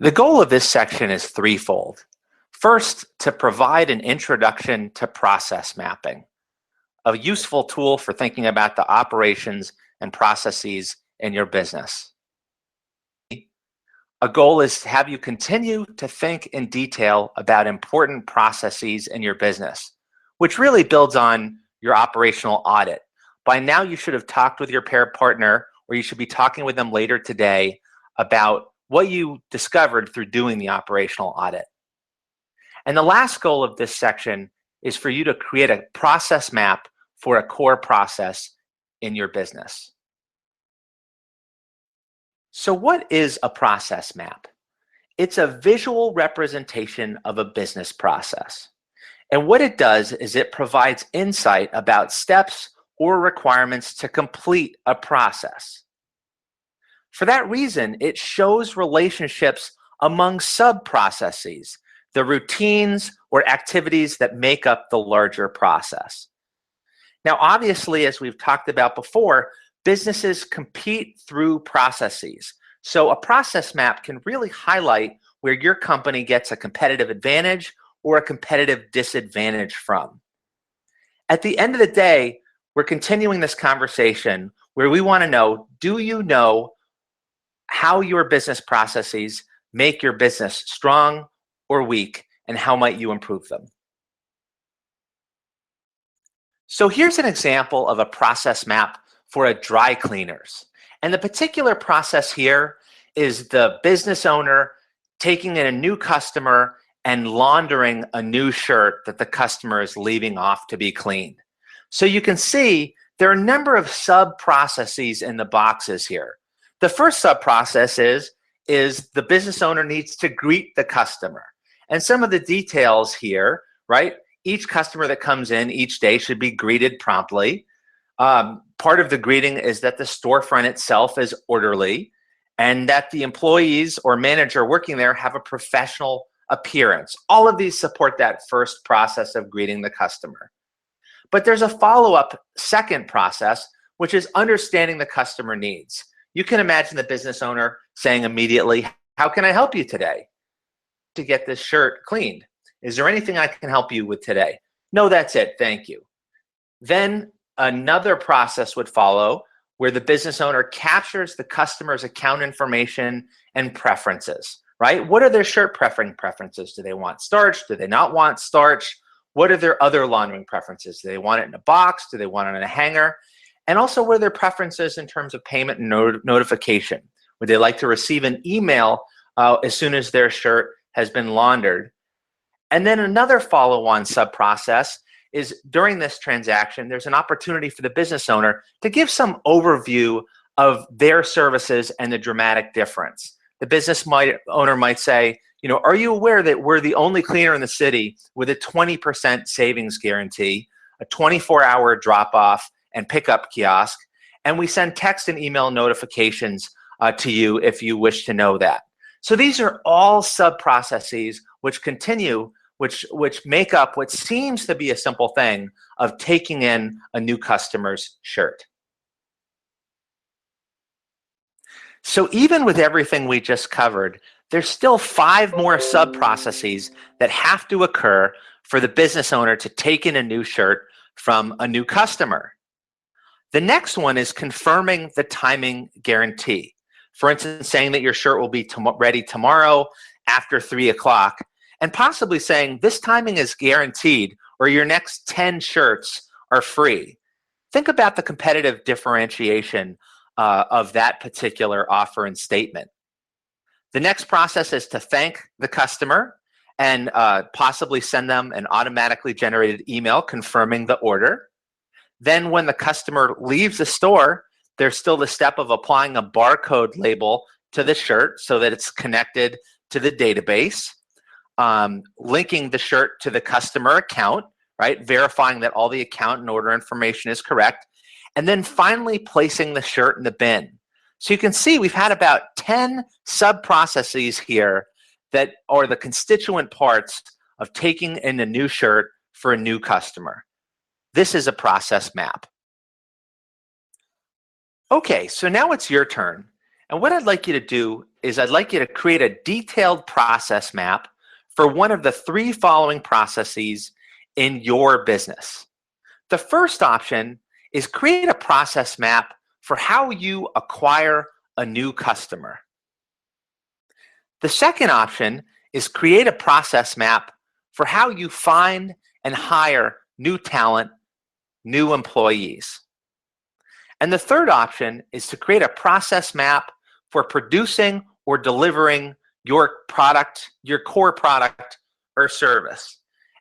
The goal of this section is threefold. First, to provide an introduction to process mapping, a useful tool for thinking about the operations and processes in your business. A goal is to have you continue to think in detail about important processes in your business, which really builds on your operational audit. By now, you should have talked with your pair partner, or you should be talking with them later today about what you discovered through doing the operational audit. And the last goal of this section is for you to create a process map for a core process in your business. So what is a process map? It's a visual representation of a business process. And what it does is it provides insight about steps or requirements to complete a process. For that reason, it shows relationships among sub-processes, the routines or activities that make up the larger process. Now, obviously, as we've talked about before, businesses compete through processes. So a process map can really highlight where your company gets a competitive advantage or a competitive disadvantage from. At the end of the day, we're continuing this conversation where we want to know, do you know how your business processes make your business strong or weak, and how might you improve them? So here's an example of a process map for a dry cleaners. And the particular process here is the business owner taking in a new customer and laundering a new shirt that the customer is leaving off to be cleaned. So you can see there are a number of sub-processes in the boxes here. The first sub-process is the business owner needs to greet the customer. And some of the details here, right? Each customer that comes in each day should be greeted promptly. Part of the greeting is that the storefront itself is orderly and that the employees or manager working there have a professional appearance. All of these support that first process of greeting the customer. But there's a follow-up second process, which is understanding the customer needs. You can imagine the business owner saying immediately, "How can I help you today to get this shirt cleaned? Is there anything I can help you with today?" "No, that's it, thank you." Then another process would follow where the business owner captures the customer's account information and preferences, right? What are their shirt preferences? Do they want starch? Do they not want starch? What are their other laundering preferences? Do they want it in a box? Do they want it in a hanger? And also, what are their preferences in terms of payment and notification? Would they like to receive an email as soon as their shirt has been laundered? And then another follow-on sub-process is during this transaction, there's an opportunity for the business owner to give some overview of their services and the dramatic difference. The business owner might say, are you aware that we're the only cleaner in the city with a 20% savings guarantee, a 24-hour drop-off and pickup kiosk, and we send text and email notifications to you if you wish to know that. So these are all sub-processes which continue, which make up what seems to be a simple thing of taking in a new customer's shirt. So even with everything we just covered, there's still 5 more sub-processes that have to occur for the business owner to take in a new shirt from a new customer. The next one is confirming the timing guarantee. For instance, saying that your shirt will be ready tomorrow after 3 o'clock, and possibly saying this timing is guaranteed or your next 10 shirts are free. Think about the competitive differentiation of that particular offer and statement. The next process is to thank the customer and possibly send them an automatically generated email confirming the order. Then when the customer leaves the store, there's still the step of applying a barcode label to the shirt so that it's connected to the database, linking the shirt to the customer account, right? Verifying that all the account and order information is correct, and then finally placing the shirt in the bin. So you can see we've had about 10 sub-processes here that are the constituent parts of taking in a new shirt for a new customer. This is a process map. Okay, so now it's your turn. And what I'd like you to do is I'd like you to create a detailed process map for one of the three following processes in your business. The first option is create a process map for how you acquire a new customer. The second option is create a process map for how you find and hire new talent, new employees. And the third option is to create a process map for producing or delivering your product, your core product or service.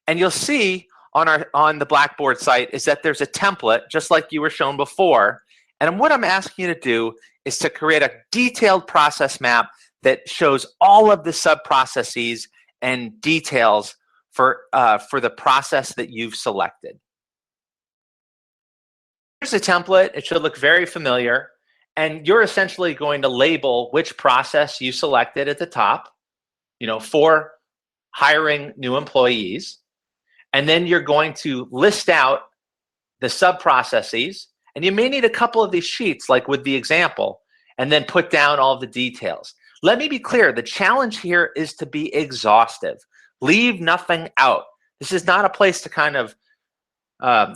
And you'll see on the Blackboard site is that there's a template, just like you were shown before. And what I'm asking you to do is to create a detailed process map that shows all of the sub-processes and details for the process that you've selected. Here's a template. It should look very familiar. And you're essentially going to label which process you selected at the top, for hiring new employees. And then you're going to list out the sub-processes. And you may need a couple of these sheets, like with the example, and then put down all the details. Let me be clear. The challenge here is to be exhaustive. Leave nothing out. This is not a place to kind of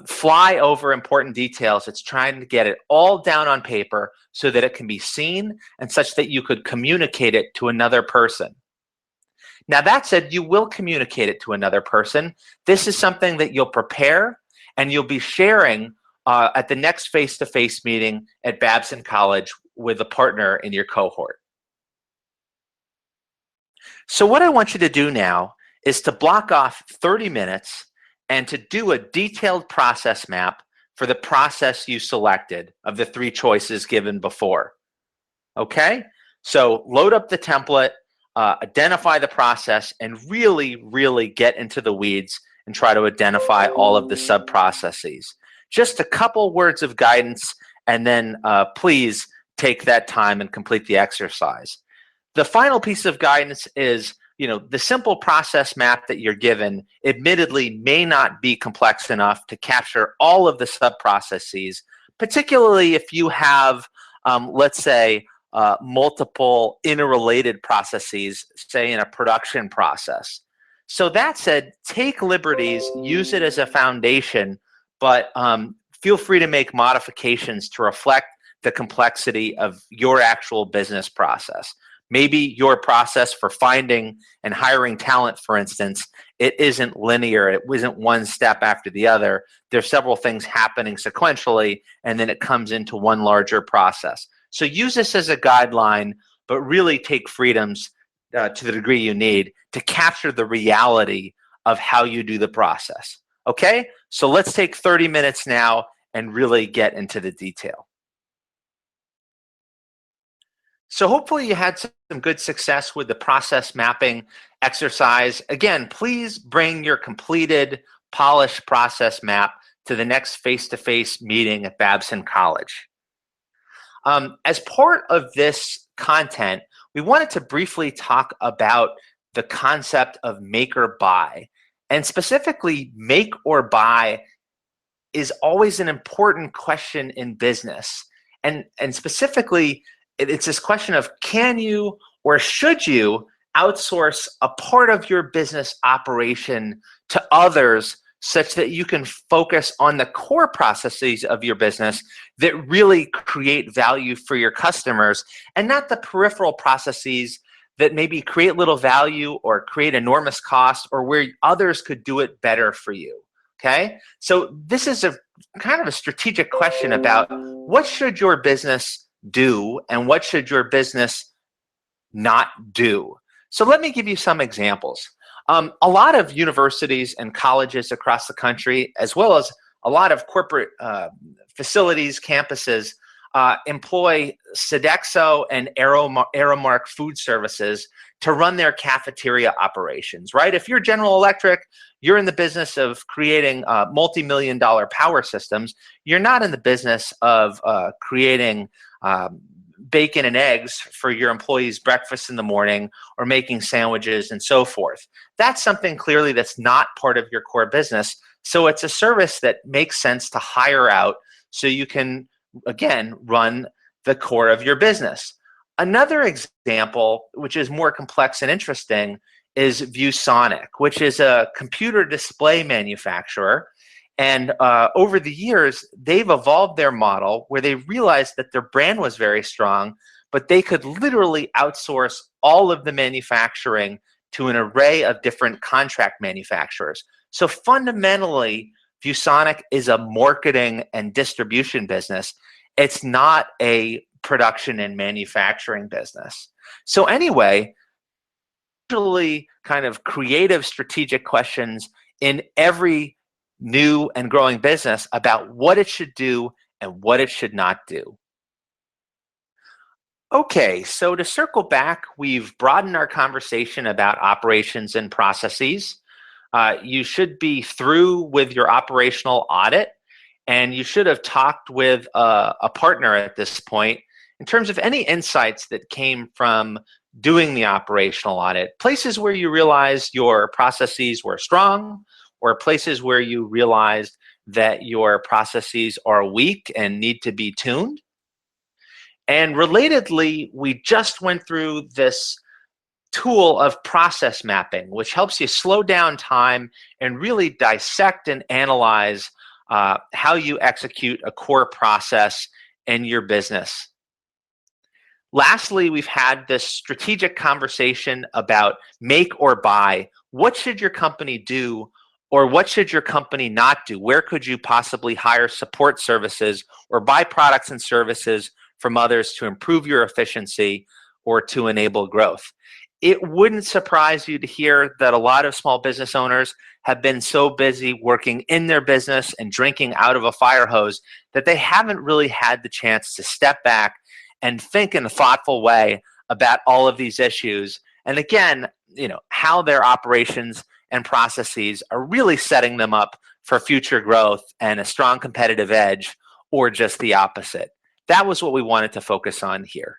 fly over important details. It's trying to get it all down on paper so that it can be seen and such that you could communicate it to another person. Now, that said, you will communicate it to another person. This is something that you'll prepare and you'll be sharing at the next face-to-face meeting at Babson College with a partner in your cohort. So what I want you to do now is to block off 30 minutes and to do a detailed process map for the process you selected of the three choices given before. Okay? So load up the template, identify the process, and really, really get into the weeds and try to identify all of the sub-processes. Just a couple words of guidance, and then please take that time and complete the exercise. The final piece of guidance is, the simple process map that you're given admittedly may not be complex enough to capture all of the sub-processes, particularly if you have, let's say, multiple interrelated processes, say in a production process. So that said, take liberties, use it as a foundation, but feel free to make modifications to reflect the complexity of your actual business process. Maybe your process for finding and hiring talent, for instance, it isn't linear. It isn't one step after the other. There's several things happening sequentially, and then it comes into one larger process. So use this as a guideline, but really take freedoms to the degree you need to capture the reality of how you do the process. Okay? So let's take 30 minutes now and really get into the detail. So hopefully you had some good success with the process mapping exercise. Again, please bring your completed, polished process map to the next face-to-face meeting at Babson College. As part of this content, we wanted to briefly talk about the concept of make or buy. And specifically, make or buy is always an important question in business. And specifically, it's this question of, can you or should you outsource a part of your business operation to others such that you can focus on the core processes of your business that really create value for your customers, and not the peripheral processes that maybe create little value or create enormous cost, or where others could do it better for you. Okay? So this is a kind of a strategic question about what should your business do and what should your business not do. So let me give you some examples. A lot of universities and colleges across the country, as well as a lot of corporate facilities, campuses, employ Sodexo and Aramark food services to run their cafeteria operations, right? If you're General Electric, you're in the business of creating multi-million-dollar power systems. You're not in the business of creating bacon and eggs for your employees' breakfast in the morning, or making sandwiches and so forth. That's something clearly that's not part of your core business. So it's a service that makes sense to hire out so you can, again, run the core of your business. Another example, which is more complex and interesting, is ViewSonic, which is a computer display manufacturer. And over the years, they've evolved their model where they realized that their brand was very strong, but they could literally outsource all of the manufacturing to an array of different contract manufacturers. So fundamentally, ViewSonic is a marketing and distribution business. It's not a production and manufacturing business. So anyway, usually kind of creative strategic questions in every new and growing business about what it should do and what it should not do. Okay, so to circle back, we've broadened our conversation about operations and processes. You should be through with your operational audit, and you should have talked with a partner at this point in terms of any insights that came from doing the operational audit, places where you realized your processes were strong, or places where you realized that your processes are weak and need to be tuned. And relatedly, we just went through this tool of process mapping, which helps you slow down time and really dissect and analyze how you execute a core process in your business. Lastly, we've had this strategic conversation about make or buy. What should your company do, or what should your company not do? Where could you possibly hire support services or buy products and services from others to improve your efficiency or to enable growth? It wouldn't surprise you to hear that a lot of small business owners have been so busy working in their business and drinking out of a fire hose that they haven't really had the chance to step back and think in a thoughtful way about all of these issues. And again, how their operations and processes are really setting them up for future growth and a strong competitive edge, or just the opposite. That was what we wanted to focus on here.